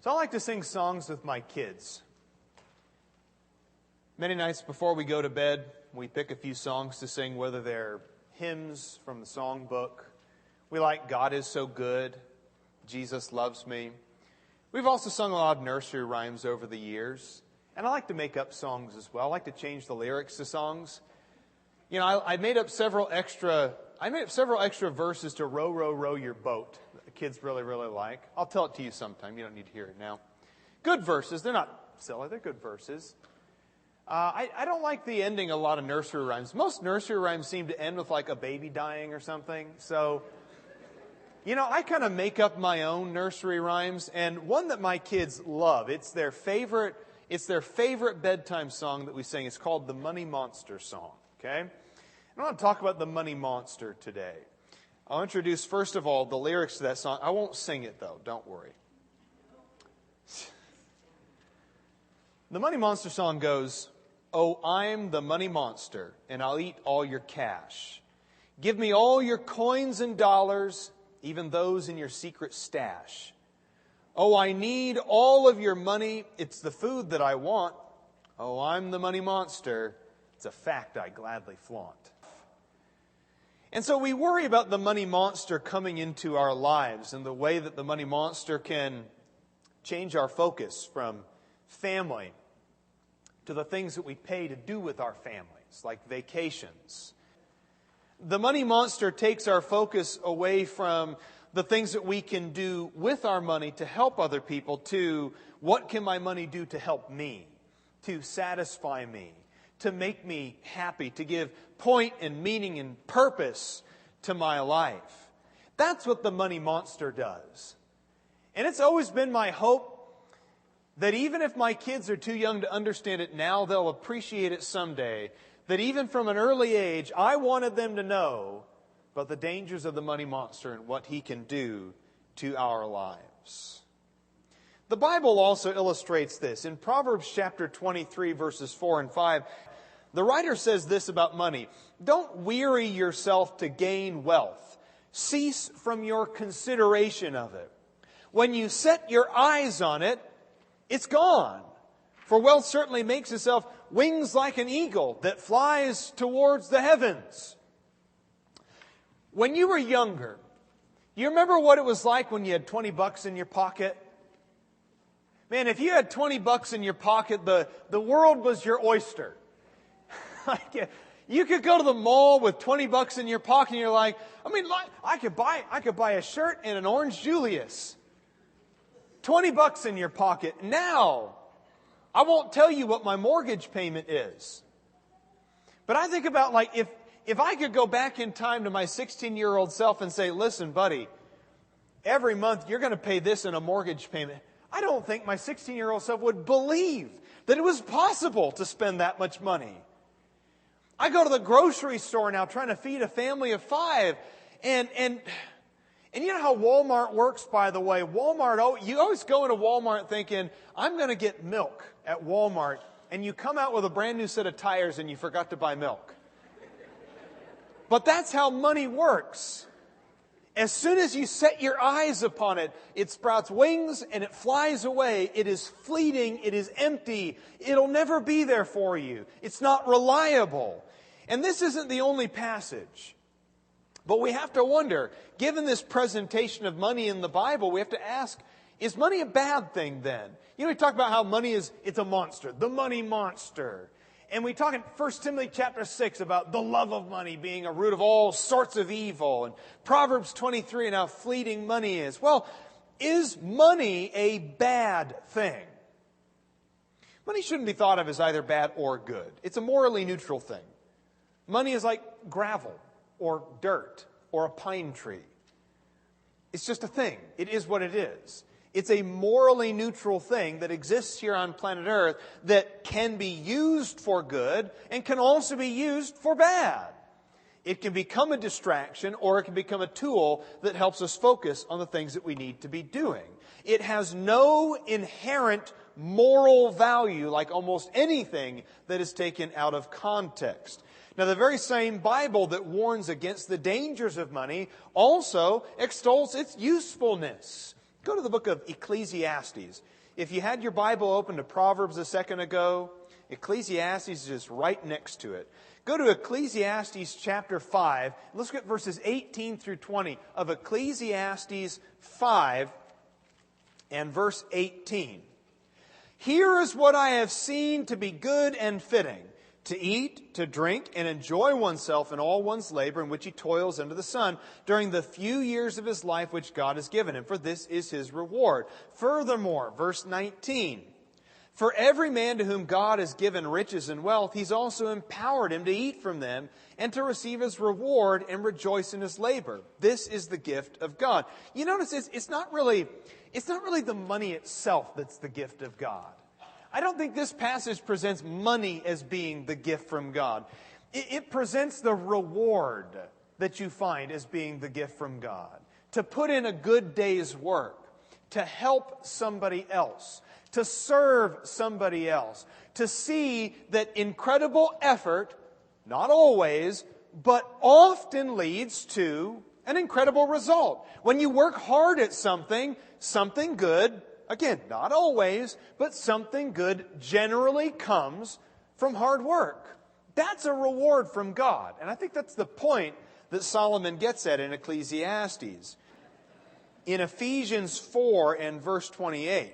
So I like to sing songs with my kids. Many nights before we go to bed, we pick a few songs to sing, whether they're hymns from the songbook. We like God is so good, Jesus loves me. We've also sung a lot of nursery rhymes over the years. And I like to make up songs as well. I like to change the lyrics to songs. You know, I made up several extra verses to Row, Row, Row Your Boat that the kids really, really like. I'll tell it to you sometime. You don't need to hear it now. Good verses. They're not silly. They're good verses. I don't like the ending of a lot of nursery rhymes. Most nursery rhymes seem to end with like a baby dying or something. So, you know, I kind of make up my own nursery rhymes. And one that my kids love, it's their favorite bedtime song that we sing. It's called the Money Monster song. Okay? I want to talk about the Money Monster today. I'll introduce, first of all, the lyrics to that song. I won't sing it, though. Don't worry. The Money Monster song goes, "Oh, I'm the money monster, and I'll eat all your cash. Give me all your coins and dollars, even those in your secret stash. Oh, I need all of your money. It's the food that I want. Oh, I'm the money monster. It's a fact I gladly flaunt." And so we worry about the money monster coming into our lives and the way that the money monster can change our focus from family to the things that we pay to do with our families, like vacations. The money monster takes our focus away from the things that we can do with our money to help other people to what can my money do to help me, to satisfy me, to make me happy, to give point and meaning and purpose to my life. That's what the money monster does. And it's always been my hope that even if my kids are too young to understand it now, they'll appreciate it someday. That even from an early age, I wanted them to know about the dangers of the money monster and what he can do to our lives. The Bible also illustrates this. In Proverbs chapter 23, verses 4 and 5, the writer says this about money: "Don't weary yourself to gain wealth. Cease from your consideration of it. When you set your eyes on it, it's gone. For wealth certainly makes itself wings like an eagle that flies towards the heavens." When you were younger, you remember what it was like when you had $20 in your pocket? Man, if you had $20 in your pocket, the world was your oyster. You could go to the mall with $20 in your pocket and you're like, I could buy a shirt and an Orange Julius. $20 in your pocket. Now, I won't tell you what my mortgage payment is. But I think about like if I could go back in time to my 16-year-old self and say, "Listen, buddy, every month you're going to pay this in a mortgage payment." I don't think my 16-year-old self would believe that it was possible to spend that much money. I go to the grocery store now trying to feed a family of 5. And you know how Walmart works, by the way. You always go into Walmart thinking, "I'm going to get milk at Walmart." And you come out with a brand new set of tires and you forgot to buy milk. But that's how money works. As soon as you set your eyes upon it, it sprouts wings and it flies away. It is fleeting. It is empty. It'll never be there for you. It's not reliable. And this isn't the only passage. But we have to wonder, given this presentation of money in the Bible, we have to ask, is money a bad thing then? You know, we talk about how money it's a monster, the money monster. And we talk in 1 Timothy chapter 6 about the love of money being a root of all sorts of evil. And Proverbs 23 and how fleeting money is. Well, is money a bad thing? Money shouldn't be thought of as either bad or good. It's a morally neutral thing. Money is like gravel or dirt or a pine tree. It's just a thing. It is what it is. It's a morally neutral thing that exists here on planet Earth that can be used for good and can also be used for bad. It can become a distraction or it can become a tool that helps us focus on the things that we need to be doing. It has no inherent moral value like almost anything that is taken out of context. Now, the very same Bible that warns against the dangers of money also extols its usefulness. Go to the book of Ecclesiastes. If you had your Bible open to Proverbs a second ago, Ecclesiastes is just right next to it. Go to Ecclesiastes chapter 5. Let's get verses 18 through 20 of Ecclesiastes 5 and verse 18. Here is what I have seen to be good and fitting, to eat, to drink, and enjoy oneself in all one's labor in which he toils under the sun during the few years of his life which God has given him, for this is his reward. Furthermore, verse 19, for every man to whom God has given riches and wealth, he's also empowered him to eat from them and to receive his reward and rejoice in his labor. This is the gift of God. You notice it's not really the money itself that's the gift of God. I don't think this passage presents money as being the gift from God. It presents the reward that you find as being the gift from God. To put in a good day's work, to help somebody else, to serve somebody else, to see that incredible effort, not always, but often leads to an incredible result. When you work hard at something good, again, not always, but something good generally comes from hard work. That's a reward from God. And I think that's the point that Solomon gets at in Ecclesiastes. In Ephesians 4 and verse 28,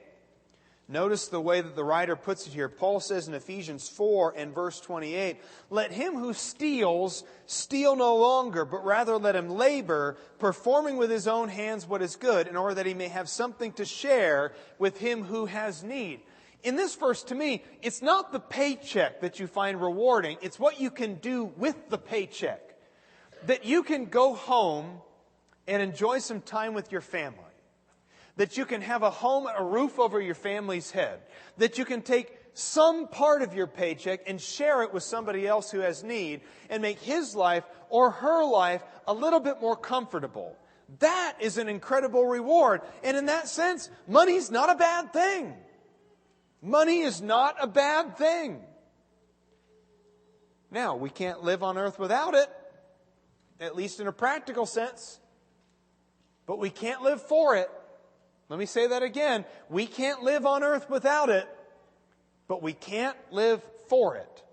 notice the way that the writer puts it here. Paul says in Ephesians 4 and verse 28, let him who steals, steal no longer, but rather let him labor, performing with his own hands what is good, in order that he may have something to share with him who has need. In this verse, to me, it's not the paycheck that you find rewarding. It's what you can do with the paycheck. That you can go home and enjoy some time with your family. That you can have a home, a roof over your family's head. That you can take some part of your paycheck and share it with somebody else who has need and make his life or her life a little bit more comfortable. That is an incredible reward. And in that sense, money's not a bad thing. Money is not a bad thing. Now, we can't live on earth without it, at least in a practical sense. But we can't live for it. Let me say that again. We can't live on earth without it, but we can't live for it.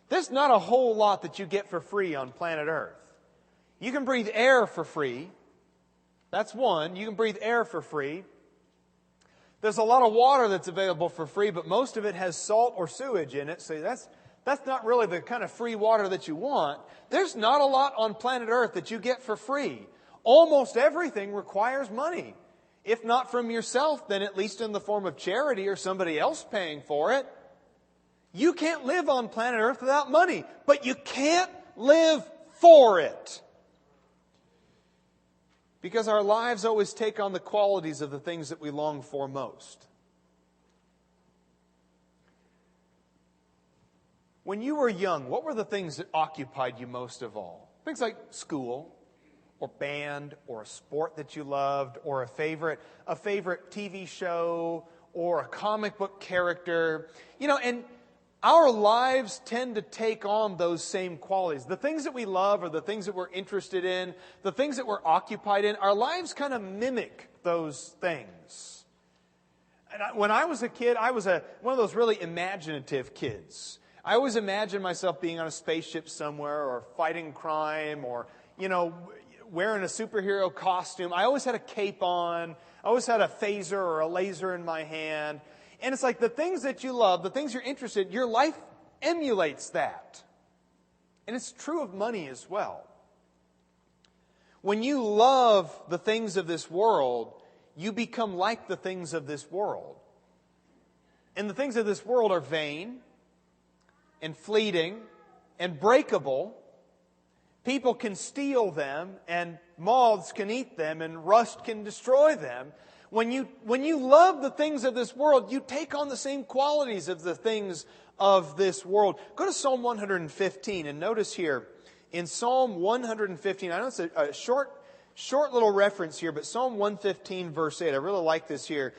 There's not a whole lot that you get for free on planet Earth. You can breathe air for free. That's one. You can breathe air for free. There's a lot of water that's available for free, but most of it has salt or sewage in it, so that's not really the kind of free water that you want. There's not a lot on planet Earth that you get for free. Almost everything requires money. If not from yourself, then at least in the form of charity or somebody else paying for it. You can't live on planet Earth without money, but you can't live for it. Because our lives always take on the qualities of the things that we long for most. When you were young, what were the things that occupied you most of all? Things like school, or band, or a sport that you loved, or a favorite TV show, or a comic book character. And our lives tend to take on those same qualities. The things that we love or the things that we're interested in, the things that we're occupied in, our lives kind of mimic those things. And when I was a kid, I was one of those really imaginative kids. I always imagined myself being on a spaceship somewhere, or fighting crime, or, wearing a superhero costume. I always had a cape on. I always had a phaser or a laser in my hand. And it's like the things that you love, the things you're interested in, your life emulates that. And it's true of money as well. When you love the things of this world, you become like the things of this world. And the things of this world are vain and fleeting and breakable. People can steal them, and moths can eat them, and rust can destroy them. When you love the things of this world, you take on the same qualities of the things of this world. Go to Psalm 115, and notice here, in Psalm 115, I know it's a short little reference here, but Psalm 115, verse 8, I really like this here.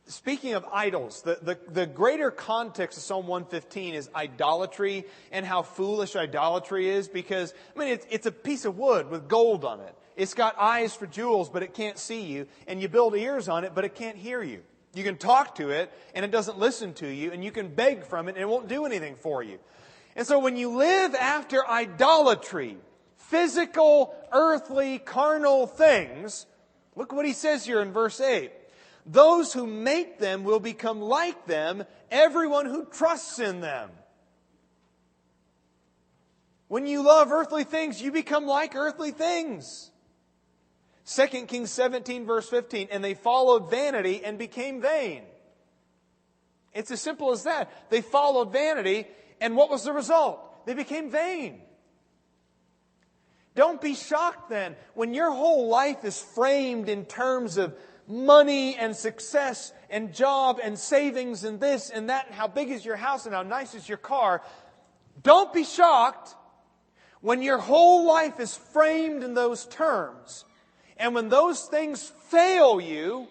Speaking of idols, the greater context of Psalm 115 is idolatry and how foolish idolatry is, because, it's a piece of wood with gold on it. It's got eyes for jewels, but it can't see you. And you build ears on it, but it can't hear you. You can talk to it, and it doesn't listen to you. And you can beg from it, and it won't do anything for you. And so when you live after idolatry, physical, earthly, carnal things, look what he says here in verse 8. Those who make them will become like them, everyone who trusts in them. When you love earthly things, you become like earthly things. 2 Kings 17 verse 15, and they followed vanity and became vain. It's as simple as that. They followed vanity, and what was the result? They became vain. Don't be shocked then when your whole life is framed in terms of money and success and job and savings and this and that and how big is your house and how nice is your car. Don't be shocked when your whole life is framed in those terms. And when those things fail you,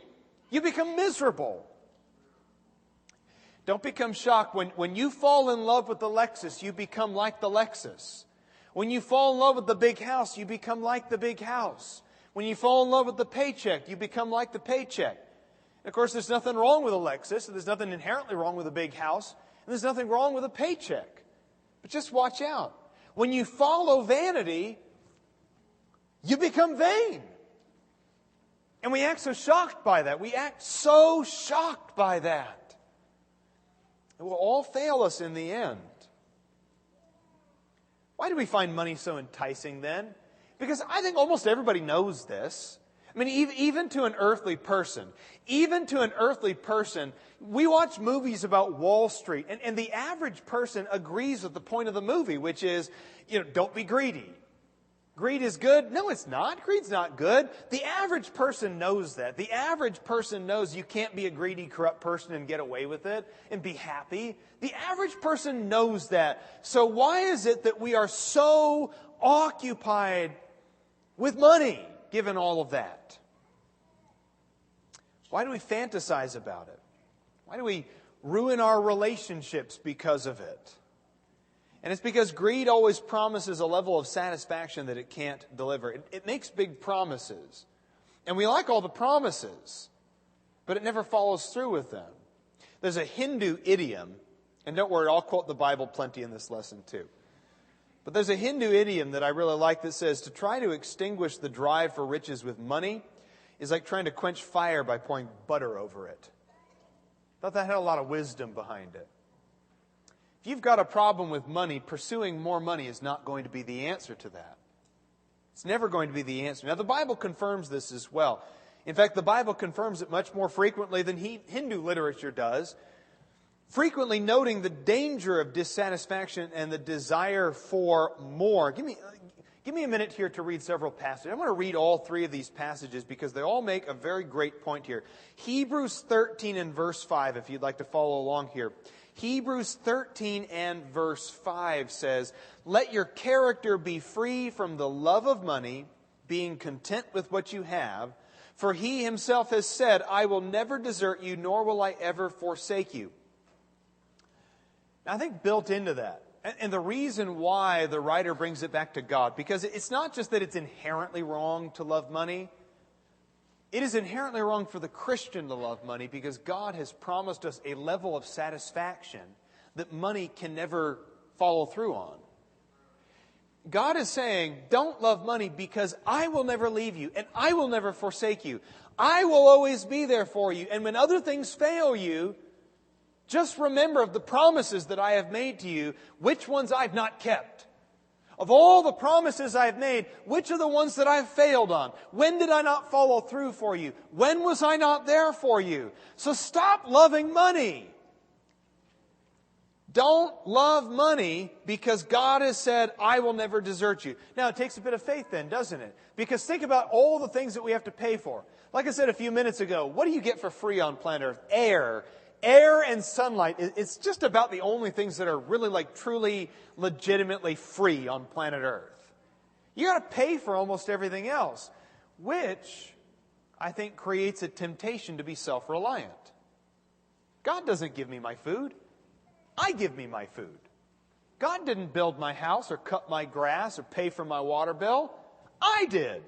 you become miserable. Don't become shocked when you fall in love with the Lexus, you become like the Lexus. When you fall in love with the big house, you become like the big house. When you fall in love with the paycheck, you become like the paycheck. And of course, there's nothing wrong with a Lexus, and there's nothing inherently wrong with a big house, and there's nothing wrong with a paycheck. But just watch out. When you follow vanity, you become vain. And we act so shocked by that. We act so shocked by that. It will all fail us in the end. Why do we find money so enticing then? Because I think almost everybody knows this. I mean, even to an earthly person, we watch movies about Wall Street, and the average person agrees with the point of the movie, which is, don't be greedy. Greed is good? No, it's not. Greed's not good. The average person knows that. The average person knows you can't be a greedy, corrupt person and get away with it and be happy. The average person knows that. So why is it that we are so occupied with money, given all of that? Why do we fantasize about it? Why do we ruin our relationships because of it? And it's because greed always promises a level of satisfaction that it can't deliver. It makes big promises. And we like all the promises, but it never follows through with them. There's a Hindu idiom, and don't worry, I'll quote the Bible plenty in this lesson too. But there's a Hindu idiom that I really like that says, to try to extinguish the drive for riches with money is like trying to quench fire by pouring butter over it. I thought that had a lot of wisdom behind it. If you've got a problem with money, pursuing more money is not going to be the answer to that. It's never going to be the answer. Now, the Bible confirms this as well. In fact, the Bible confirms it much more frequently than Hindu literature does, frequently noting the danger of dissatisfaction and the desire for more. Give me a minute here to read several passages. I want to read all three of these passages because they all make a very great point here. Hebrews 13 and verse 5, if you'd like to follow along here. Hebrews 13 and verse 5 says, "Let your character be free from the love of money, being content with what you have. For he himself has said, I will never desert you, nor will I ever forsake you." Now, I think built into that, and the reason why the writer brings it back to God, because it's not just that it's inherently wrong to love money. It is inherently wrong for the Christian to love money because God has promised us a level of satisfaction that money can never follow through on. God is saying, don't love money because I will never leave you and I will never forsake you. I will always be there for you. And when other things fail you, just remember of the promises that I have made to you, which ones I've not kept. Of all the promises I've made, which are the ones that I've failed on? When did I not follow through for you? When was I not there for you? So stop loving money. Don't love money because God has said, I will never desert you. Now, it takes a bit of faith then, doesn't it? Because think about all the things that we have to pay for. Like I said a few minutes ago, what do you get for free on planet Earth? Air. Air and sunlight, it's just about the only things that are really truly, legitimately free on planet Earth. You got to pay for almost everything else, which I think creates a temptation to be self-reliant. God doesn't give me my food. I give me my food. God didn't build my house or cut my grass or pay for my water bill. I did.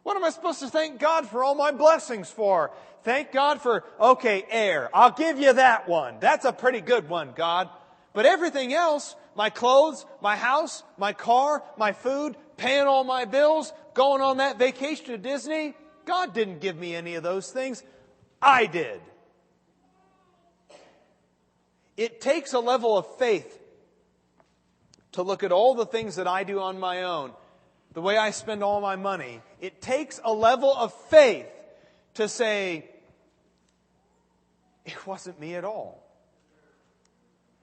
What am I supposed to thank God for all my blessings for? Thank God for, okay, air. I'll give you that one. That's a pretty good one, God. But everything else, my clothes, my house, my car, my food, paying all my bills, going on that vacation to Disney, God didn't give me any of those things. I did. It takes a level of faith to look at all the things that I do on my own, the way I spend all my money. It takes a level of faith to say, it wasn't me at all.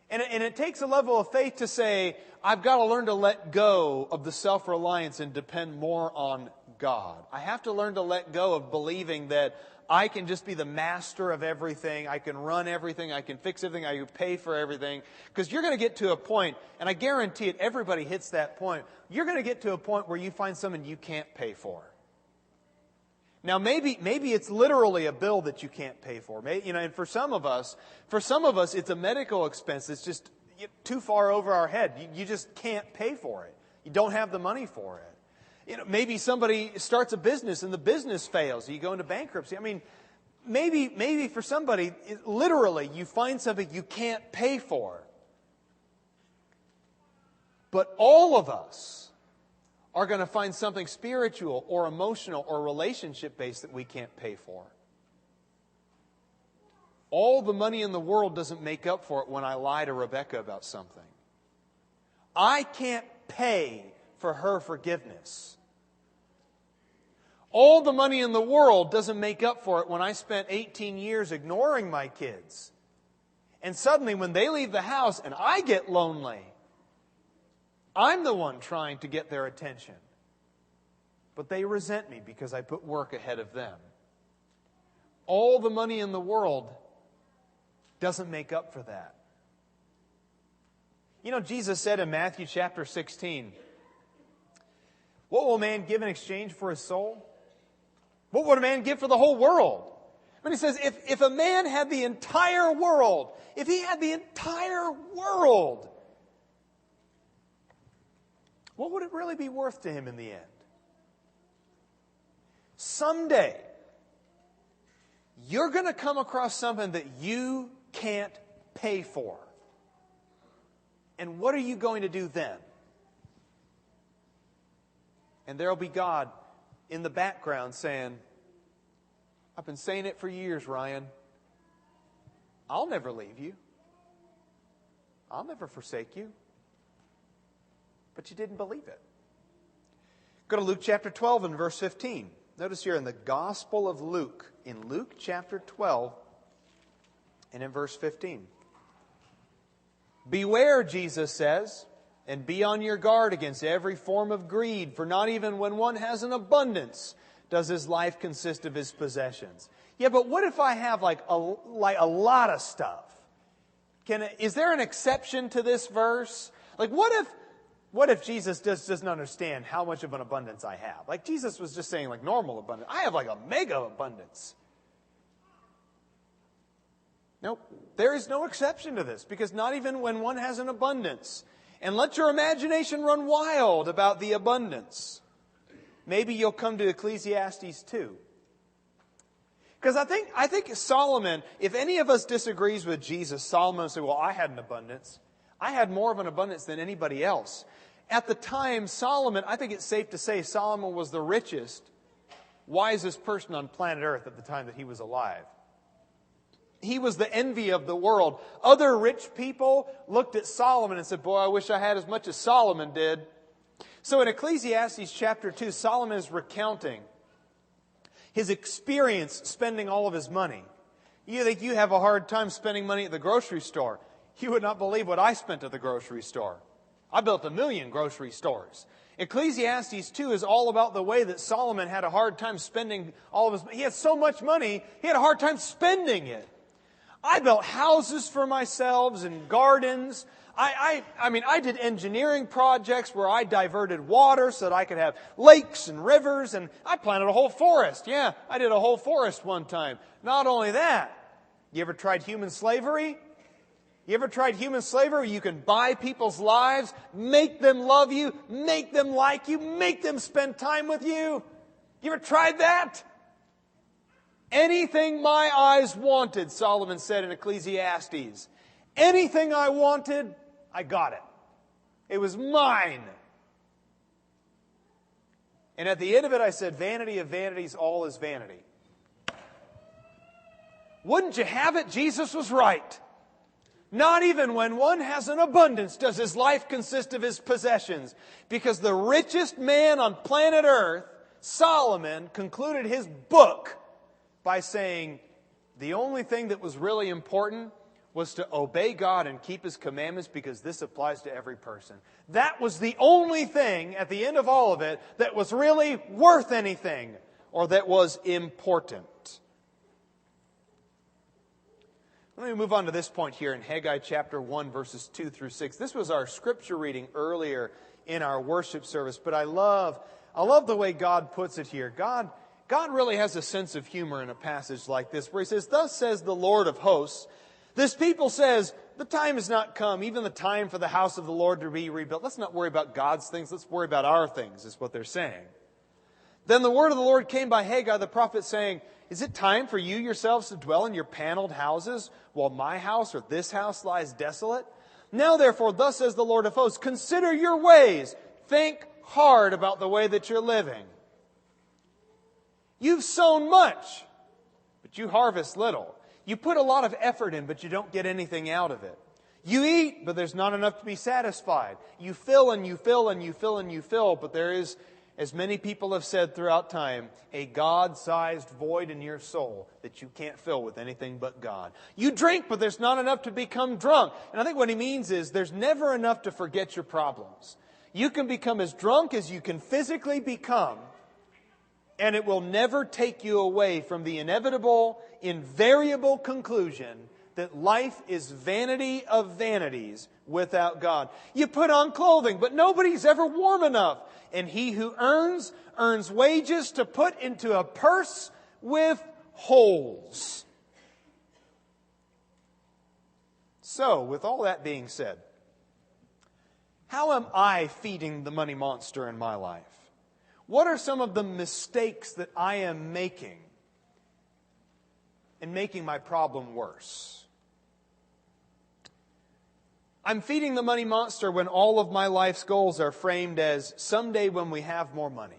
And it takes a level of faith to say, I've got to learn to let go of the self-reliance and depend more on God. I have to learn to let go of believing that I can just be the master of everything. I can run everything. I can fix everything. I can pay for everything. Because you're going to get to a point, and I guarantee it, everybody hits that point. You're going to get to a point where you find something you can't pay for. Now, maybe it's literally a bill that you can't pay for. And for some of us, it's a medical expense that's just too far over our head. You just can't pay for it. You don't have the money for it. Maybe somebody starts a business and the business fails. You go into bankruptcy. Maybe for somebody, literally, you find something you can't pay for. But all of us are going to find something spiritual or emotional or relationship-based that we can't pay for. All the money in the world doesn't make up for it when I lie to Rebecca about something. I can't pay for her forgiveness. All the money in the world doesn't make up for it when I spent 18 years ignoring my kids. And suddenly when they leave the house and I get lonely, I'm the one trying to get their attention. But they resent me because I put work ahead of them. All the money in the world doesn't make up for that. Jesus said in Matthew chapter 16, what will a man give in exchange for his soul? What would a man give for the whole world? He says, if a man had the entire world, if he had the entire world, what would it really be worth to him in the end? Someday, you're going to come across something that you can't pay for. And what are you going to do then? And there'll be God in the background saying, I've been saying it for years, Ryan. I'll never leave you. I'll never forsake you. But you didn't believe it. Go to Luke chapter 12 and verse 15. Notice here in the Gospel of Luke, in Luke chapter 12 and in verse 15. Beware, Jesus says, and be on your guard against every form of greed, for not even when one has an abundance does his life consist of his possessions. Yeah, but what if I have like a lot of stuff? Is there an exception to this verse? Like what if Jesus doesn't understand how much of an abundance I have? Like Jesus was just saying like normal abundance. I have like a mega abundance. Nope. There is no exception to this, because not even when one has an abundance. And let your imagination run wild about the abundance. Maybe you'll come to Ecclesiastes 2. Because I think Solomon, if any of us disagrees with Jesus, Solomon will say, well, I had an abundance. I had more of an abundance than anybody else. At the time, Solomon, I think it's safe to say Solomon was the richest, wisest person on planet Earth at the time that he was alive. He was the envy of the world. Other rich people looked at Solomon and said, boy, I wish I had as much as Solomon did. So in Ecclesiastes chapter 2, Solomon is recounting his experience spending all of his money. You think you have a hard time spending money at the grocery store. You would not believe what I spent at the grocery store. I built 1 million grocery stores. Ecclesiastes 2 is all about the way that Solomon had a hard time spending all of his money. He had so much money, he had a hard time spending it. I built houses for myself and gardens. I did engineering projects where I diverted water so that I could have lakes and rivers, and I planted a whole forest. Yeah, I did a whole forest one time. Not only that, you ever tried human slavery? You ever tried human slavery? You can buy people's lives, make them love you, make them like you, make them spend time with you. You ever tried that? Anything my eyes wanted, Solomon said in Ecclesiastes. Anything I wanted, I got it. It was mine. And at the end of it, I said, vanity of vanities, all is vanity. Wouldn't you have it? Jesus was right. Not even when one has an abundance does his life consist of his possessions. Because the richest man on planet Earth, Solomon, concluded his book by saying the only thing that was really important was to obey God and keep His commandments, because this applies to every person. That was the only thing at the end of all of it that was really worth anything or that was important. Let me move on to this point here in Haggai chapter 1, verses 2 through 6. This was our scripture reading earlier in our worship service, but I love the way God puts it here. God really has a sense of humor in a passage like this, where He says, "Thus says the Lord of hosts, this people says, the time has not come, even the time for the house of the Lord to be rebuilt." Let's not worry about God's things, let's worry about our things, is what they're saying. Then the word of the Lord came by Haggai the prophet, saying, "Is it time for you yourselves to dwell in your paneled houses, while my house or this house lies desolate? Now therefore, thus says the Lord of hosts, consider your ways, think hard about the way that you're living. You've sown much, but you harvest little. You put a lot of effort in, but you don't get anything out of it. You eat, but there's not enough to be satisfied. You fill and you fill and you fill and you fill, but there is, as many people have said throughout time, a God-sized void in your soul that you can't fill with anything but God. You drink, but there's not enough to become drunk." And I think what he means is there's never enough to forget your problems. You can become as drunk as you can physically become, and it will never take you away from the inevitable, invariable conclusion that life is vanity of vanities without God. You put on clothing, but nobody's ever warm enough. And he who earns wages to put into a purse with holes. So, with all that being said, how am I feeding the money monster in my life? What are some of the mistakes that I am making and making my problem worse? I'm feeding the money monster when all of my life's goals are framed as someday when we have more money.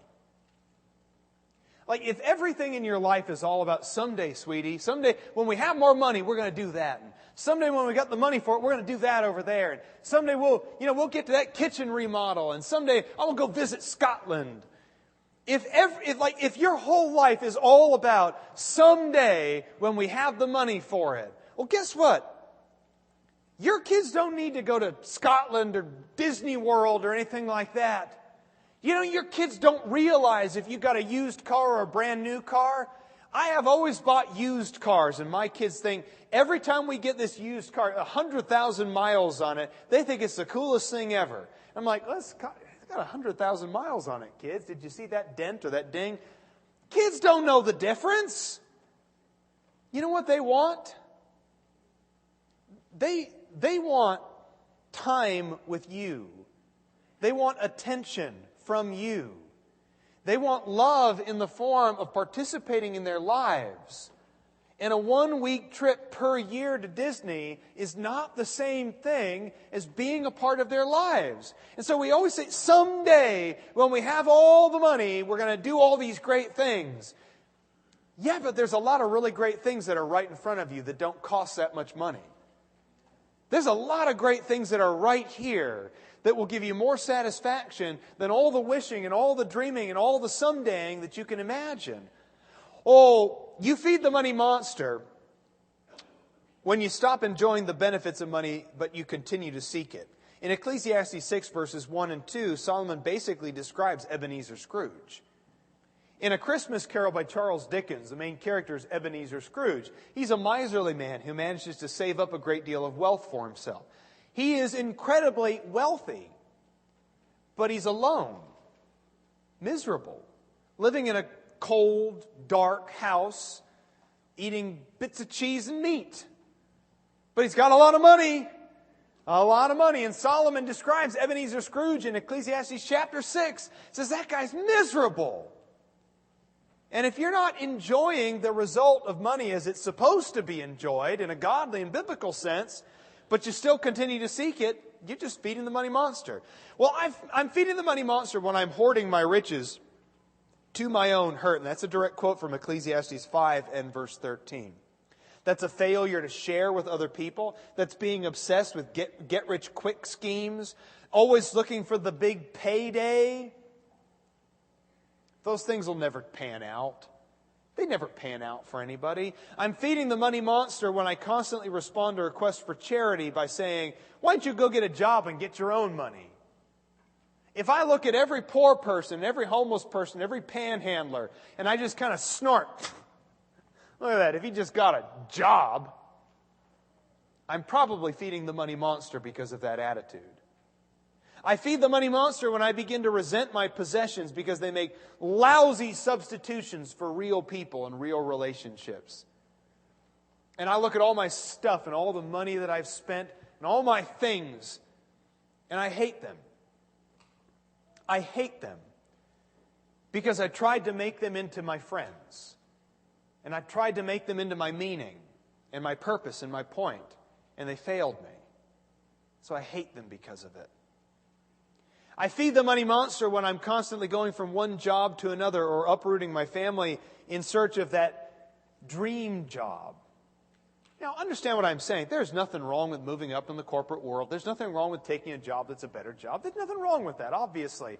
Like, if everything in your life is all about someday, sweetie, someday when we have more money, we're going to do that. And someday when we got the money for it, we're going to do that over there. And someday we'll get to that kitchen remodel. And someday I will go visit Scotland. If your whole life is all about someday when we have the money for it, well, guess what? Your kids don't need to go to Scotland or Disney World or anything like that. You know, your kids don't realize if you got a used car or a brand new car. I have always bought used cars, and my kids think every time we get this used car, 100,000 miles on it, they think it's the coolest thing ever. I'm like, it's got 100,000 miles on it, kids. Did you see that dent or that ding? Kids don't know the difference. You know what they want? They want time with you. They want attention from you. They want love in the form of participating in their lives. And a 1-week trip per year to Disney is not the same thing as being a part of their lives. And so we always say, someday, when we have all the money, we're going to do all these great things. Yeah, but there's a lot of really great things that are right in front of you that don't cost that much money. There's a lot of great things that are right here that will give you more satisfaction than all the wishing and all the dreaming and all the somedaying that you can imagine. Oh, you feed the money monster when you stop enjoying the benefits of money, but you continue to seek it. In Ecclesiastes 6, verses 1 and 2, Solomon basically describes Ebenezer Scrooge. In A Christmas Carol by Charles Dickens, the main character is Ebenezer Scrooge. He's a miserly man who manages to save up a great deal of wealth for himself. He is incredibly wealthy, but he's alone, miserable, living in a cold, dark house, eating bits of cheese and meat. But he's got a lot of money. A lot of money. And Solomon describes Ebenezer Scrooge in Ecclesiastes chapter 6. Says that guy's miserable. And if you're not enjoying the result of money as it's supposed to be enjoyed in a godly and biblical sense, but you still continue to seek it, you're just feeding the money monster. Well, I'm feeding the money monster when I'm hoarding my riches to my own hurt. And that's a direct quote from Ecclesiastes 5 and verse 13. That's a failure to share with other people. That's being obsessed with get-rich-quick schemes. Always looking for the big payday. Those things will never pan out. They never pan out for anybody. I'm feeding the money monster when I constantly respond to requests for charity by saying, why don't you go get a job and get your own money? If I look at every poor person, every homeless person, every panhandler, and I just kind of snort, look at that, if he just got a job, I'm probably feeding the money monster because of that attitude. I feed the money monster when I begin to resent my possessions because they make lousy substitutions for real people and real relationships. And I look at all my stuff and all the money that I've spent and all my things, and I hate them. I hate them because I tried to make them into my friends. And I tried to make them into my meaning and my purpose and my point, and they failed me. So I hate them because of it. I feed the money monster when I'm constantly going from one job to another or uprooting my family in search of that dream job. Now, understand what I'm saying. There's nothing wrong with moving up in the corporate world. There's nothing wrong with taking a job that's a better job. There's nothing wrong with that, obviously.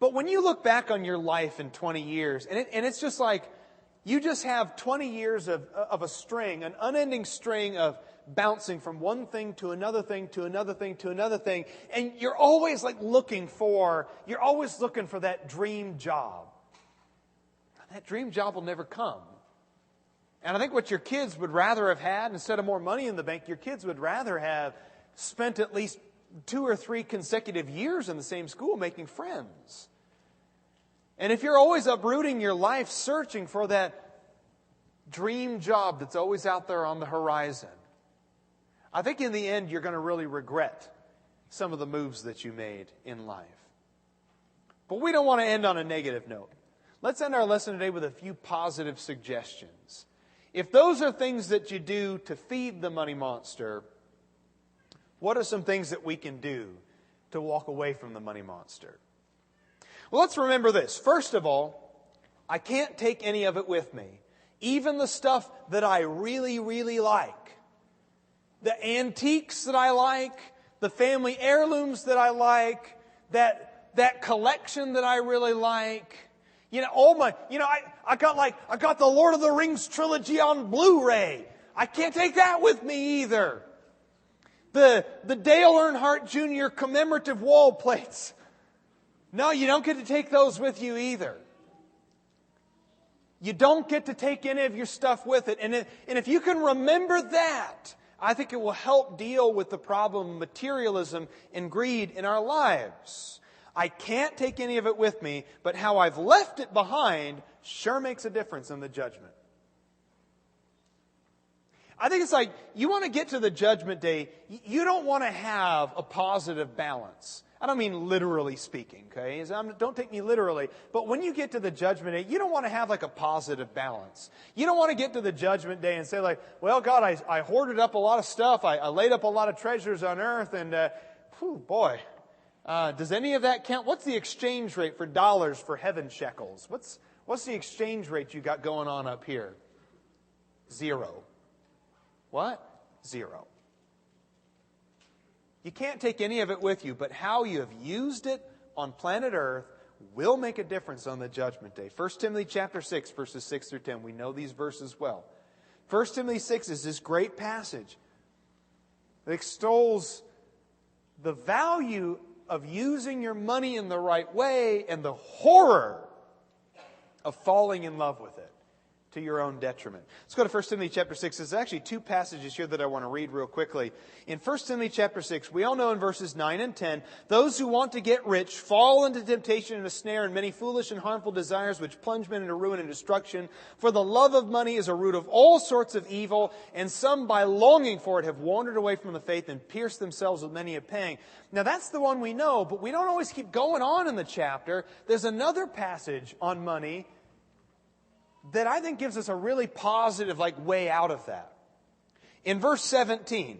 But when you look back on your life in 20 years, and it's just like you just have 20 years of a string, an unending string of bouncing from one thing to another thing to another thing to another thing, and you're always looking for that dream job. That dream job will never come. And I think what your kids would rather have had, instead of more money in the bank, your kids would rather have spent at least 2 or 3 consecutive years in the same school making friends. And if you're always uprooting your life searching for that dream job that's always out there on the horizon, I think in the end you're going to really regret some of the moves that you made in life. But we don't want to end on a negative note. Let's end our lesson today with a few positive suggestions. If those are things that you do to feed the money monster, what are some things that we can do to walk away from the money monster? Well, let's remember this. First of all, I can't take any of it with me. Even the stuff that I really, really like. The antiques that I like, the family heirlooms that I like, that collection that I really like. I got the Lord of the Rings trilogy on Blu-ray. I can't take that with me either. The Dale Earnhardt Jr. commemorative wall plates. No, you don't get to take those with you either. You don't get to take any of your stuff with it. And if you can remember that, I think it will help deal with the problem of materialism and greed in our lives. I can't take any of it with me, but how I've left it behind sure makes a difference in the judgment. I think it's like, you want to get to the judgment day, you don't want to have a positive balance. I don't mean literally speaking, okay? Don't take me literally. But when you get to the judgment day, you don't want to have a positive balance. You don't want to get to the judgment day and say well, God, I hoarded up a lot of stuff. I laid up a lot of treasures on earth. And, does any of that count? What's the exchange rate for dollars for heaven shekels? What's the exchange rate you got going on up here? 0. What? 0. You can't take any of it with you, but how you have used it on planet Earth will make a difference on the judgment day. 1 Timothy chapter 6, verses 6 through 10. We know these verses well. 1 Timothy 6 is this great passage that extols the value of using your money in the right way and the horror of falling in love with it to your own detriment. Let's go to 1 Timothy chapter 6. There's actually 2 passages here that I want to read real quickly. In 1 Timothy chapter 6, we all know in verses 9 and 10, those who want to get rich fall into temptation and a snare and many foolish and harmful desires which plunge men into ruin and destruction. For the love of money is a root of all sorts of evil, and some by longing for it have wandered away from the faith and pierced themselves with many a pang. Now that's the one we know, but we don't always keep going on in the chapter. There's another passage on money that I think gives us a really positive way out of that. In verse 17,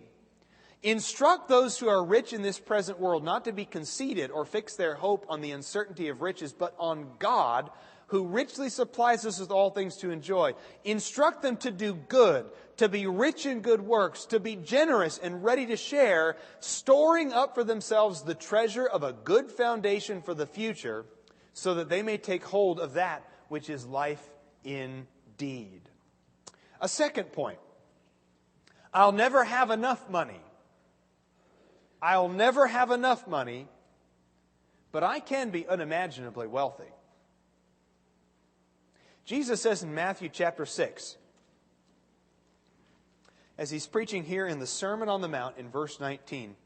instruct those who are rich in this present world not to be conceited or fix their hope on the uncertainty of riches, but on God, who richly supplies us with all things to enjoy. Instruct them to do good, to be rich in good works, to be generous and ready to share, storing up for themselves the treasure of a good foundation for the future, so that they may take hold of that which is life indeed. A second point. I'll never have enough money. I'll never have enough money, but I can be unimaginably wealthy. Jesus says in Matthew chapter 6, as he's preaching here in the Sermon on the Mount in verse 19,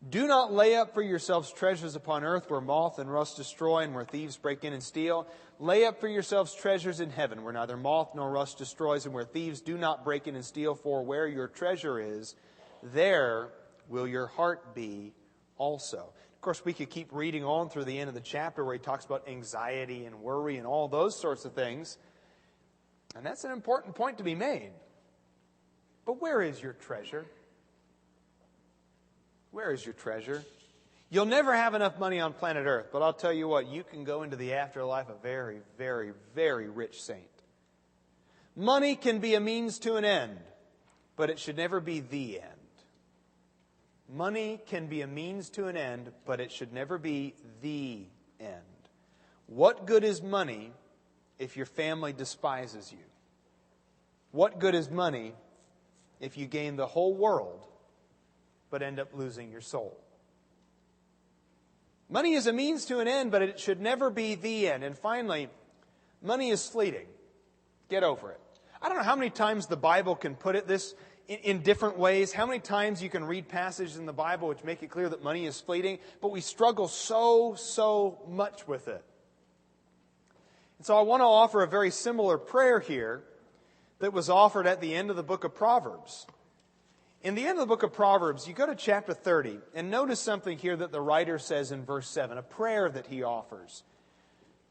do not lay up for yourselves treasures upon earth where moth and rust destroy and where thieves break in and steal. Lay up for yourselves treasures in heaven where neither moth nor rust destroys and where thieves do not break in and steal. For where your treasure is, there will your heart be also. Of course, we could keep reading on through the end of the chapter where he talks about anxiety and worry and all those sorts of things. And that's an important point to be made. But where is your treasure? Where is your treasure? You'll never have enough money on planet Earth, but I'll tell you what, you can go into the afterlife a very, very, very rich saint. Money can be a means to an end, but it should never be the end. Money can be a means to an end, but it should never be the end. What good is money if your family despises you? What good is money if you gain the whole world but end up losing your soul? Money is a means to an end, but it should never be the end. And finally, money is fleeting. Get over it. I don't know how many times the Bible can put it this in different ways, how many times you can read passages in the Bible which make it clear that money is fleeting, but we struggle so much with it. And so I want to offer a very similar prayer here that was offered at the end of the book of Proverbs. In the end of the book of Proverbs, you go to chapter 30, and notice something here that the writer says in verse 7, a prayer that he offers.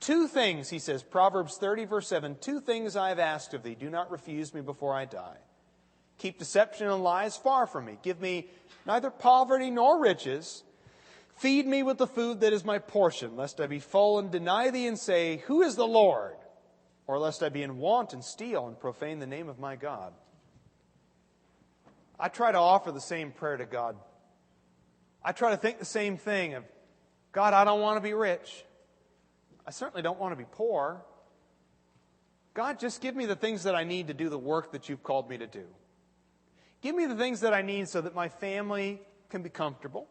2 things, he says, Proverbs 30, verse 7, 2 things I have asked of thee, do not refuse me before I die. Keep deception and lies far from me. Give me neither poverty nor riches. Feed me with the food that is my portion, lest I be full and deny thee and say, who is the Lord? Or lest I be in want and steal and profane the name of my God. I try to offer the same prayer to God. I try to think the same thing of, God, I don't want to be rich. I certainly don't want to be poor. God, just give me the things that I need to do the work that you've called me to do. Give me the things that I need so that my family can be comfortable.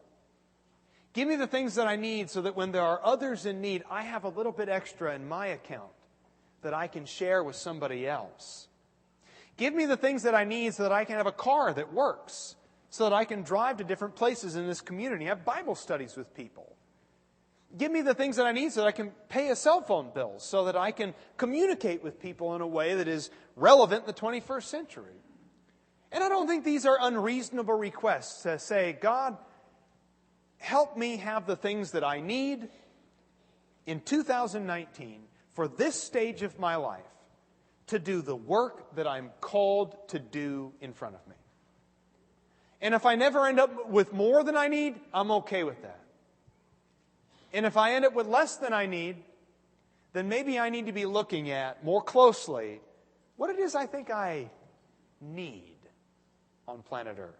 Give me the things that I need so that when there are others in need, I have a little bit extra in my account that I can share with somebody else. Give me the things that I need so that I can have a car that works, so that I can drive to different places in this community, have Bible studies with people. Give me the things that I need so that I can pay a cell phone bill, so that I can communicate with people in a way that is relevant in the 21st century. And I don't think these are unreasonable requests to say, God, help me have the things that I need in 2019 for this stage of my life to do the work that I'm called to do in front of me. And if I never end up with more than I need, I'm okay with that. And if I end up with less than I need, then maybe I need to be looking at more closely what it is I think I need on planet Earth.